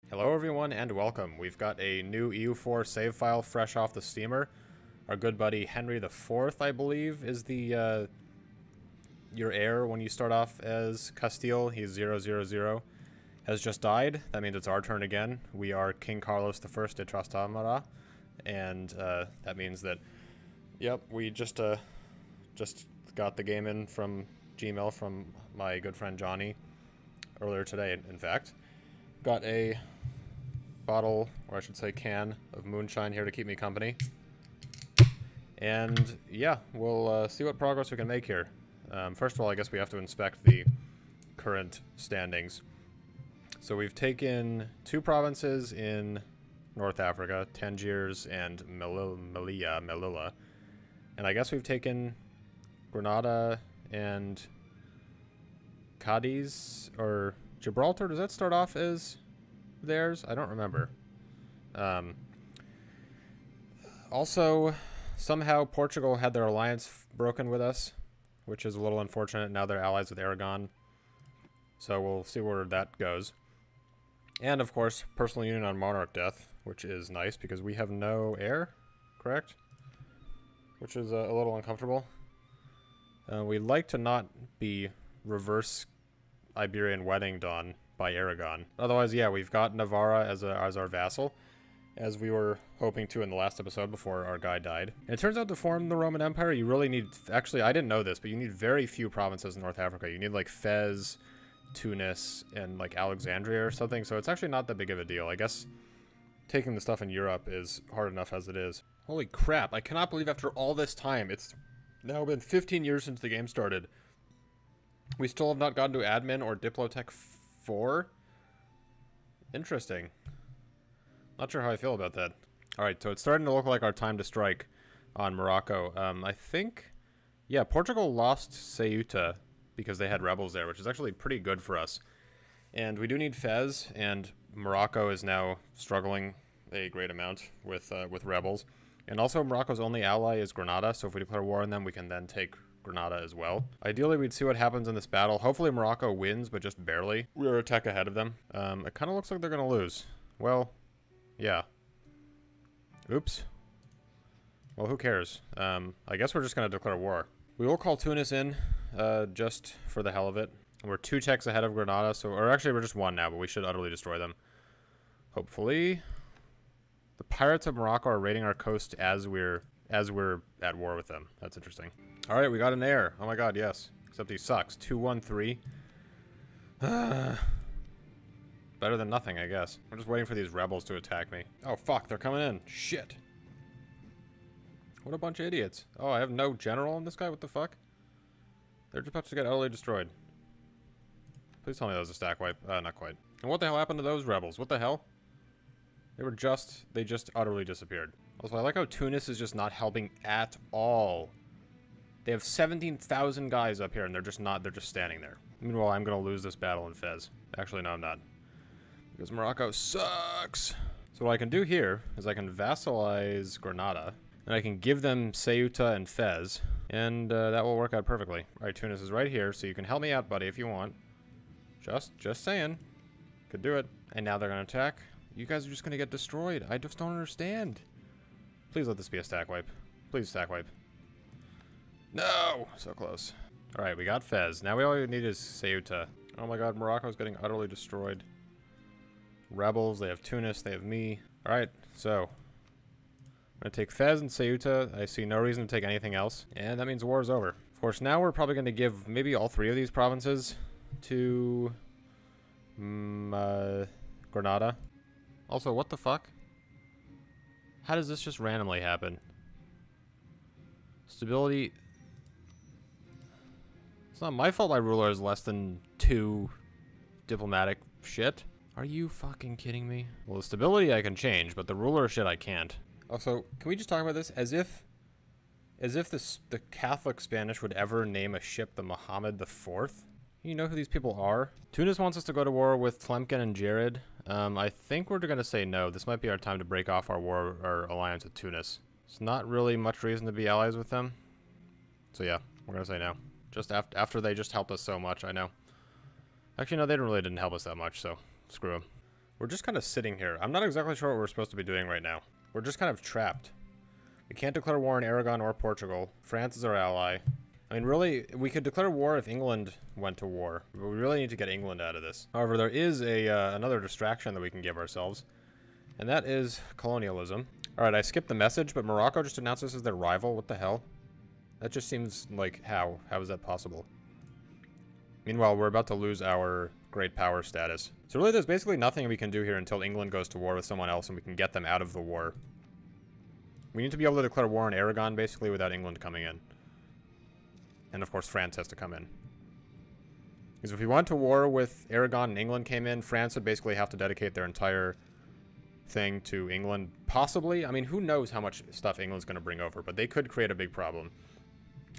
Hello everyone and welcome. We've got a new EU4 save file fresh off the steamer. Our good buddy Henry IV, I believe, is the your heir when you start off as Castile. He's 000. Has just died. That means it's our turn again. We are King Carlos I de Trastamara, and that means that, yep, we just got the game in from Gmail from my good friend Johnny earlier today. In fact, got a bottle, or I should say can, of moonshine here to keep me company. And yeah, we'll see what progress we can make here. First of all, I guess we have to inspect the current standings. So we've taken 2 provinces in North Africa, Tangiers and Melilla. And I guess we've taken Granada and Cadiz, or Gibraltar. Does that start off as theirs? I don't remember. Also, somehow Portugal had their alliance broken with us, which is a little unfortunate. Now they're allies with Aragon, so we'll see where that goes. And of course, personal union on monarch death, which is nice because we have no heir, correct? Which is a little uncomfortable. We'd like to not be reverse Iberian weddinged on by Aragon. Otherwise, yeah, we've got Navarra as our vassal, as we were hoping to in the last episode before our guy died. And it turns out to form the Roman Empire, you really need, actually, I didn't know this, but you need very few provinces in North Africa. You need like Fez, Tunis, and like Alexandria or something, so it's actually not that big of a deal. I guess taking the stuff in Europe is hard enough as it is. Holy crap, I cannot believe after all this time, it's now been 15 years since the game started, we still have not gotten to admin or Diplotech 4? Interesting. Not sure how I feel about that. Alright, so it's starting to look like our time to strike on Morocco. I think, yeah, Portugal lost Ceuta because they had rebels there, which is actually pretty good for us. And we do need Fez, and Morocco is now struggling a great amount with rebels. And also Morocco's only ally is Granada, so if we declare war on them, we can then take Granada as well. Ideally, we'd see what happens in this battle. Hopefully Morocco wins, but just barely. We're a tech ahead of them. It kind of looks like they're going to lose. Well, yeah. Oops. Well, who cares? I guess we're just going to declare war. We will call Tunis in, just for the hell of it. We're 2 techs ahead of Granada, so, or actually we're just 1 now, but we should utterly destroy them. Hopefully. The pirates of Morocco are raiding our coast as we're at war with them. That's interesting. All right, we got an heir. Oh my god, yes. Except he sucks. 213. Better than nothing, I guess. I'm just waiting for these rebels to attack me. Oh fuck, they're coming in. Shit. What a bunch of idiots. Oh, I have no general in this guy? What the fuck? They're just about to get utterly destroyed. Please tell me that was a stack wipe. Not quite. And what the hell happened to those rebels? What the hell? They just utterly disappeared. Also, I like how Tunis is just not helping at all. They have 17,000 guys up here, and they're just standing there. Meanwhile, I'm gonna lose this battle in Fez. Actually, no, I'm not. Because Morocco sucks! So what I can do here is I can vassalize Granada, and I can give them Ceuta and Fez, and that will work out perfectly. Alright, Tunis is right here, so you can help me out, buddy, if you want. Just saying. Could do it. And now they're gonna attack. You guys are just gonna get destroyed. I just don't understand. Please let this be a stack wipe. Please stack wipe. No! So close. Alright, we got Fez. Now all we need is Ceuta. Oh my god, Morocco's getting utterly destroyed. Rebels, they have Tunis, they have me. Alright, so I'm gonna take Fez and Ceuta. I see no reason to take anything else. And that means war is over. Of course, now we're probably gonna give maybe all 3 of these provinces to Granada. Also, what the fuck? How does this just randomly happen? Stability. It's not my fault my ruler is less than 2 diplomatic shit. Are you fucking kidding me? Well, the stability I can change, but the ruler shit I can't. Also, can we just talk about this as if the Catholic Spanish would ever name a ship the Muhammad IV? You know who these people are? Tunis wants us to go to war with Tlemcen and Jared. I think we're going to say no. This might be our time to break off our alliance with Tunis. It's not really much reason to be allies with them. So yeah, we're going to say no. Just after they just helped us so much, I know. Actually, no, they really didn't help us that much, so screw them. We're just kind of sitting here. I'm not exactly sure what we're supposed to be doing right now. We're just kind of trapped. We can't declare war on Aragon or Portugal. France is our ally. I mean, really, we could declare war if England went to war, but we really need to get England out of this. However, there is another distraction that we can give ourselves, and that is colonialism. Alright, I skipped the message, but Morocco just announced us as their rival. What the hell? That just seems like, how? How is that possible? Meanwhile, we're about to lose our great power status. So really, there's basically nothing we can do here until England goes to war with someone else and we can get them out of the war. We need to be able to declare war on Aragon, basically, without England coming in. And, of course, France has to come in. Because if we went to war with Aragon and England came in, France would basically have to dedicate their entire thing to England. Possibly. I mean, who knows how much stuff England's going to bring over, but they could create a big problem.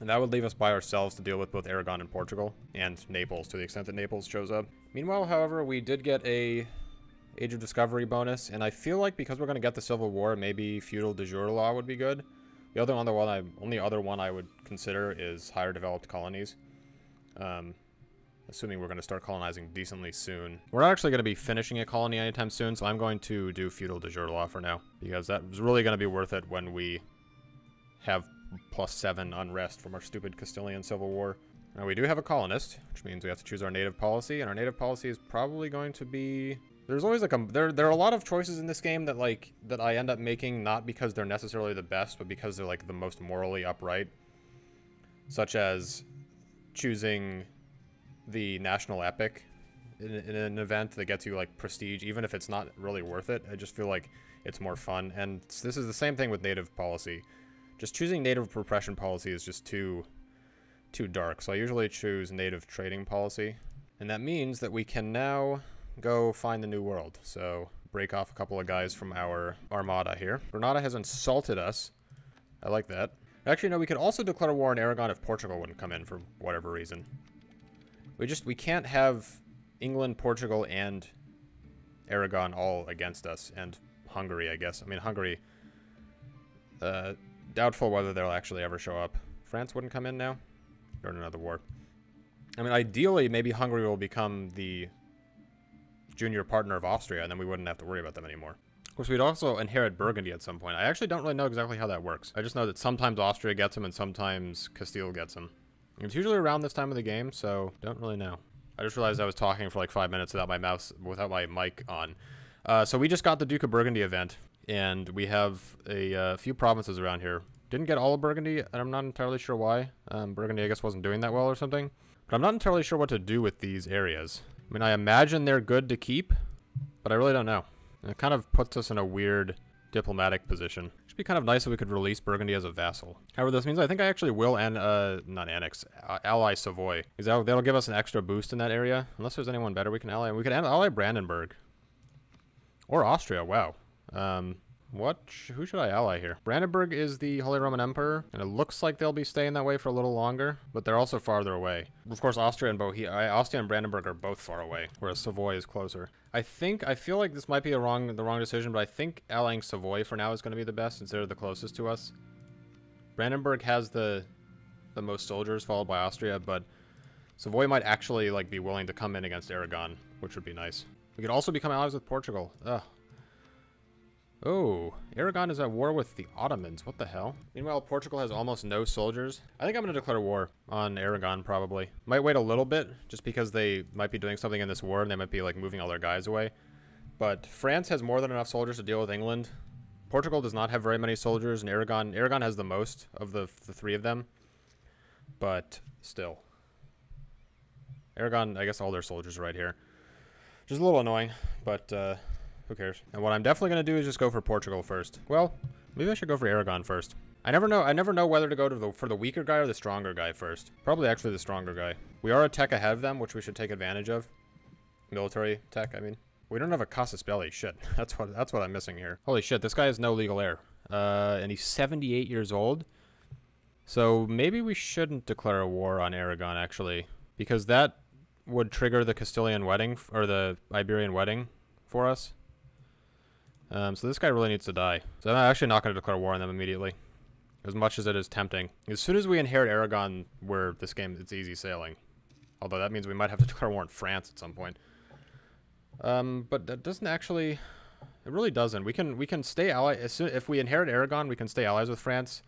And that would leave us by ourselves to deal with both Aragon and Portugal, and Naples, to the extent that Naples shows up. Meanwhile, however, we did get a Age of Discovery bonus, and I feel like because we're going to get the Civil War, maybe feudal de jure law would be good. The only other one I would consider is higher developed colonies. Assuming we're going to start colonizing decently soon. We're not actually going to be finishing a colony anytime soon, so I'm going to do feudal de jure law for now, because that was really going to be worth it when we have +7 unrest from our stupid Castilian Civil War. Now, we do have a colonist, which means we have to choose our native policy, and our native policy is probably going to be... There's always like there are a lot of choices in this game that I end up making not because they're necessarily the best, but because they're like the most morally upright. Such as choosing the national epic in an event that gets you like prestige, even if it's not really worth it. I just feel like it's more fun, and this is the same thing with native policy. Just choosing native repression policy is just too dark. So I usually choose native trading policy, and that means that we can now go find the New World. So break off a couple of guys from our armada here. Granada has insulted us. I like that. Actually, no, we could also declare war on Aragon if Portugal wouldn't come in for whatever reason. We can't have England, Portugal, and Aragon all against us, and Hungary, I guess. I mean, Hungary, doubtful whether they'll actually ever show up. France wouldn't come in now? They're in another war. I mean, ideally, maybe Hungary will become the junior partner of Austria, and then we wouldn't have to worry about them anymore. Of course, we'd also inherit Burgundy at some point. I actually don't really know exactly how that works. I just know that sometimes Austria gets them and sometimes Castile gets them. It's usually around this time of the game, so don't really know. I just realized I was talking for like 5 minutes without my mic on. So we just got the Duke of Burgundy event, and we have a few provinces around here. Didn't get all of Burgundy, and I'm not entirely sure why. Burgundy, I guess, wasn't doing that well or something. But I'm not entirely sure what to do with these areas. I mean, I imagine they're good to keep, but I really don't know. And it kind of puts us in a weird diplomatic position. It should be kind of nice if we could release Burgundy as a vassal. However, this means I think I actually will not annex, ally Savoy. Because that'll give us an extra boost in that area. Unless there's anyone better we can ally. We can ally Brandenburg. Or Austria, wow. Who should I ally here? Brandenburg is the Holy Roman Emperor, and it looks like they'll be staying that way for a little longer, but they're also farther away. Of course, Austria and Brandenburg are both far away, whereas Savoy is closer. I feel like this might be the wrong decision, but I think allying Savoy for now is going to be the best, since they're the closest to us. Brandenburg has the most soldiers, followed by Austria, but Savoy might actually like be willing to come in against Aragon, which would be nice. We could also become allies with Portugal. Ugh. Oh, Aragon is at war with the Ottomans. What the hell? Meanwhile, Portugal has almost no soldiers. I think I'm going to declare war on Aragon, probably. Might wait a little bit, just because they might be doing something in this war, and they might be, like, moving all their guys away. But France has more than enough soldiers to deal with England. Portugal does not have very many soldiers, and Aragon has the most of the three of them. But still. Aragon, I guess all their soldiers are right here. Which is a little annoying, but, who cares? And what I'm definitely going to do is just go for Portugal first. Well, maybe I should go for Aragon first. I never know whether to go for the weaker guy or the stronger guy first. Probably actually the stronger guy. We are a tech ahead of them, which we should take advantage of. Military tech, I mean. We don't have a casus belli. Shit. That's what I'm missing here. Holy shit, this guy has no legal heir. And he's 78 years old. So maybe we shouldn't declare a war on Aragon, actually. Because that would trigger the Castilian wedding, or the Iberian wedding for us. So this guy really needs to die. So I'm actually not going to declare war on them immediately. As much as it is tempting. As soon as we inherit Aragon, it's easy sailing. Although that means we might have to declare war on France at some point. But that doesn't actually... It really doesn't. We can stay allies. If we inherit Aragon, we can stay allies with France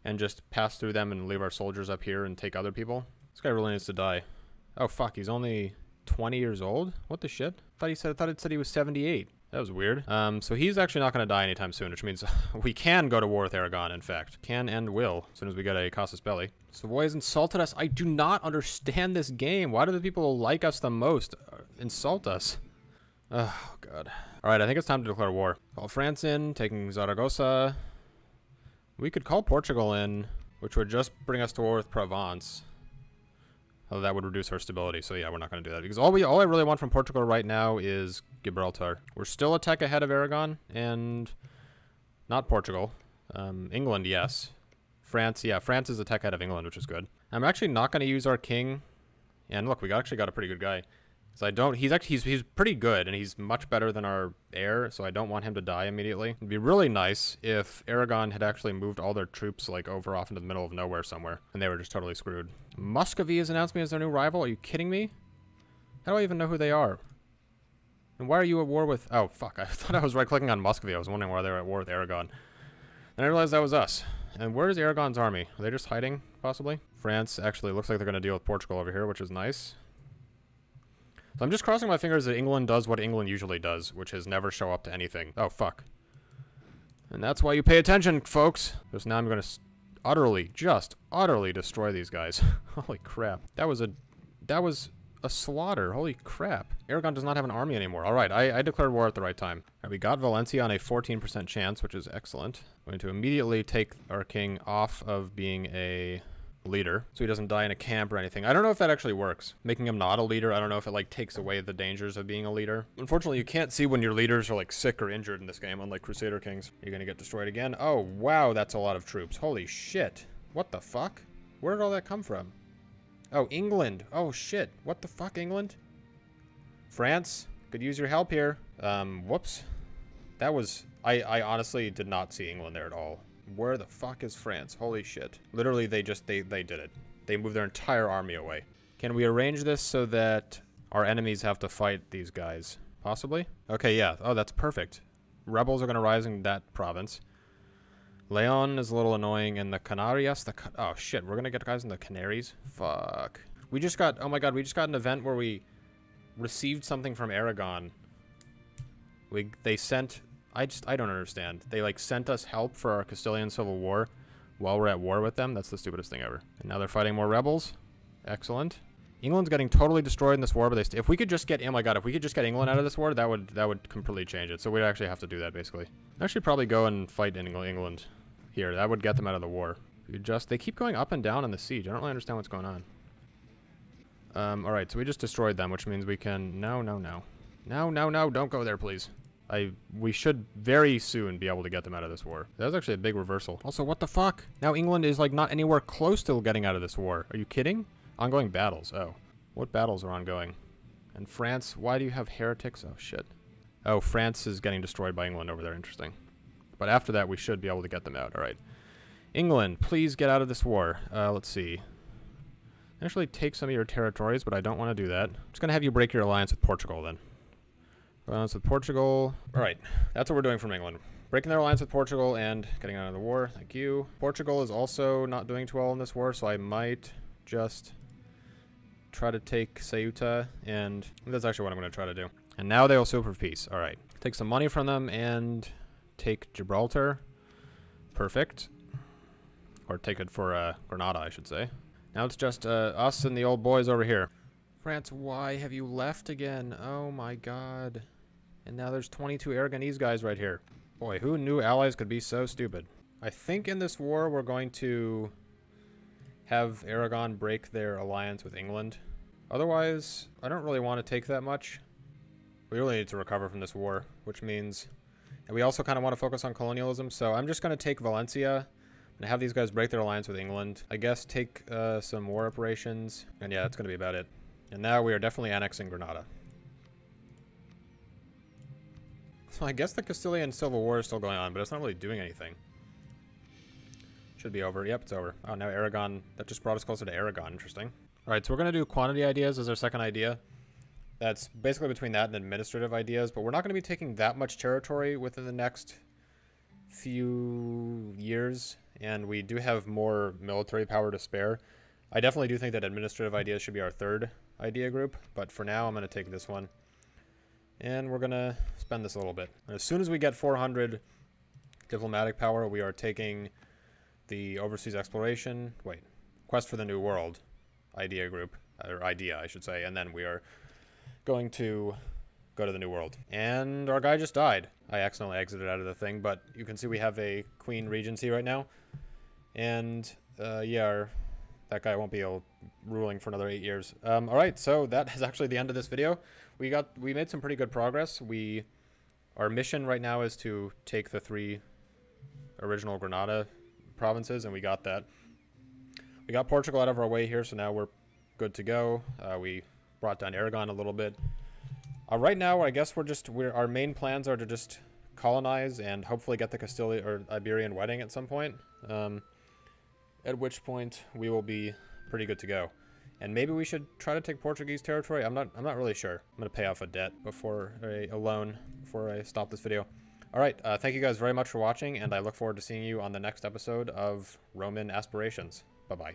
and just pass through them and leave our soldiers up here and take other people. This guy really needs to die. Oh, fuck. He's only 20 years old? What the shit? I thought it said he was 78. That was weird. So he's actually not going to die anytime soon, which means we can go to war with Aragon, in fact. Can and will, as soon as we get a casus belli. Savoy has insulted us. I do not understand this game. Why do the people who like us the most insult us? Oh, God. Alright, I think it's time to declare war. Call France in, taking Zaragoza. We could call Portugal in, which would just bring us to war with Provence. Although that would reduce our stability, so yeah, we're not going to do that. Because all I really want from Portugal right now is Gibraltar. We're still a tech ahead of Aragon, and not Portugal. England, yes. France, yeah, France is a tech ahead of England, which is good. I'm actually not going to use our king. And look, we actually got a pretty good guy. So he's pretty good, and he's much better than our heir, so I don't want him to die immediately. It'd be really nice if Aragon had actually moved all their troops, like, over off into the middle of nowhere somewhere, and they were just totally screwed. Muscovy has announced me as their new rival? Are you kidding me? How do I even know who they are? And why are you at war with... Oh, fuck, I thought I was right-clicking on Muscovy. I was wondering why they were at war with Aragon. Then I realized that was us. And where is Aragon's army? Are they just hiding, possibly? France actually looks like they're going to deal with Portugal over here, which is nice. So I'm just crossing my fingers that England does what England usually does, which is never show up to anything. Oh, fuck. And that's why you pay attention, folks. Because now I'm going to just utterly destroy these guys. Holy crap. That was a slaughter. Holy crap. Aragon does not have an army anymore. All right, I declared war at the right time. Right, we got Valencia on a 14% chance, which is excellent. I'm going to immediately take our king off of being a... leader, so he doesn't die in a camp or anything. I don't know if that actually works. Making him not a leader, I don't know if it like takes away the dangers of being a leader. Unfortunately, you can't see when your leaders are like sick or injured in this game, unlike Crusader Kings. You're gonna get destroyed again. Oh, wow, that's a lot of troops. Holy shit. What the fuck? Where did all that come from? Oh, England. Oh, shit. What the fuck, England? France? Could use your help here. Whoops. That was... I honestly did not see England there at all. Where the fuck is France? Holy shit. Literally, they did it. They moved their entire army away. Can we arrange this so that our enemies have to fight these guys? Possibly? Okay, yeah. Oh, that's perfect. Rebels are going to rise in that province. Leon is a little annoying, and the Canarias, oh shit, we're going to get guys in the Canaries? Fuck. We just got, oh my god, we just got an event where we received something from Aragon. They sent... I don't understand. They, like, sent us help for our Castilian Civil War while we're at war with them. That's the stupidest thing ever. And now they're fighting more rebels. Excellent. England's getting totally destroyed in this war, but if we could just get... Oh my god, if we could just get England out of this war, that would completely change it. So we'd actually have to do that, basically. I should probably go and fight in England here. That would get them out of the war. They keep going up and down in the siege. I don't really understand what's going on. Alright, so we just destroyed them, which means we can... No, don't go there, please. We should very soon be able to get them out of this war. That was actually a big reversal. Also, what the fuck? Now England is, like, not anywhere close to getting out of this war. Are you kidding? Ongoing battles. Oh. What battles are ongoing? And France, why do you have heretics? Oh, shit. Oh, France is getting destroyed by England over there. Interesting. But after that, we should be able to get them out. All right. England, please get out of this war. Let's see. Actually, take some of your territories, but I don't want to do that. I'm just going to have you break your alliance with Portugal, then. Alliance with Portugal. Alright, that's what we're doing from England. Breaking their alliance with Portugal and getting out of the war. Thank you. Portugal is also not doing too well in this war, so I might just try to take Ceuta, and that's actually what I'm going to try to do. And now they will sue for peace. Alright. Take some money from them and take Gibraltar. Perfect. Or take it for Granada, I should say. Now it's just us and the old boys over here. France, why have you left again? Oh my god. And now there's 22 Aragonese guys right here. Boy, who knew allies could be so stupid? I think in this war we're going to have Aragon break their alliance with England. Otherwise, I don't really want to take that much. We really need to recover from this war, which means... And we also kind of want to focus on colonialism, so I'm just going to take Valencia and have these guys break their alliance with England. I guess take some war operations, and yeah, that's going to be about it. And now we are definitely annexing Granada. So I guess the Castilian Civil War is still going on, but it's not really doing anything. Should be over. Yep, it's over. Oh, now Aragon. That just brought us closer to Aragon. Interesting. All right, so we're going to do quantity ideas as our second idea. That's basically between that and administrative ideas, but we're not going to be taking that much territory within the next few years, and we do have more military power to spare. I definitely do think that administrative ideas should be our third idea group, but for now I'm going to take this one. And we're going to spend this a little bit. As soon as we get 400 diplomatic power, we are taking the overseas exploration, quest for the new world idea group, or idea I should say, and then we are going to go to the new world. And our guy just died. I accidentally exited out of the thing, but you can see we have a queen regency right now. And yeah, that guy won't be ruling for another 8 years. All right, so that is actually the end of this video. We made some pretty good progress. Our mission right now is to take the 3 original Granada provinces, and we got that. We got Portugal out of our way here, so now we're good to go. We brought down Aragon a little bit. Right now, I guess our main plans are to just colonize and hopefully get the Castilian or Iberian wedding at some point. At which point we will be pretty good to go. And maybe we should try to take Portuguese territory. I'm not really sure. I'm gonna pay off a debt before a loan before I stop this video. All right, thank you guys very much for watching, and I look forward to seeing you on the next episode of Roman Aspirations. Bye bye.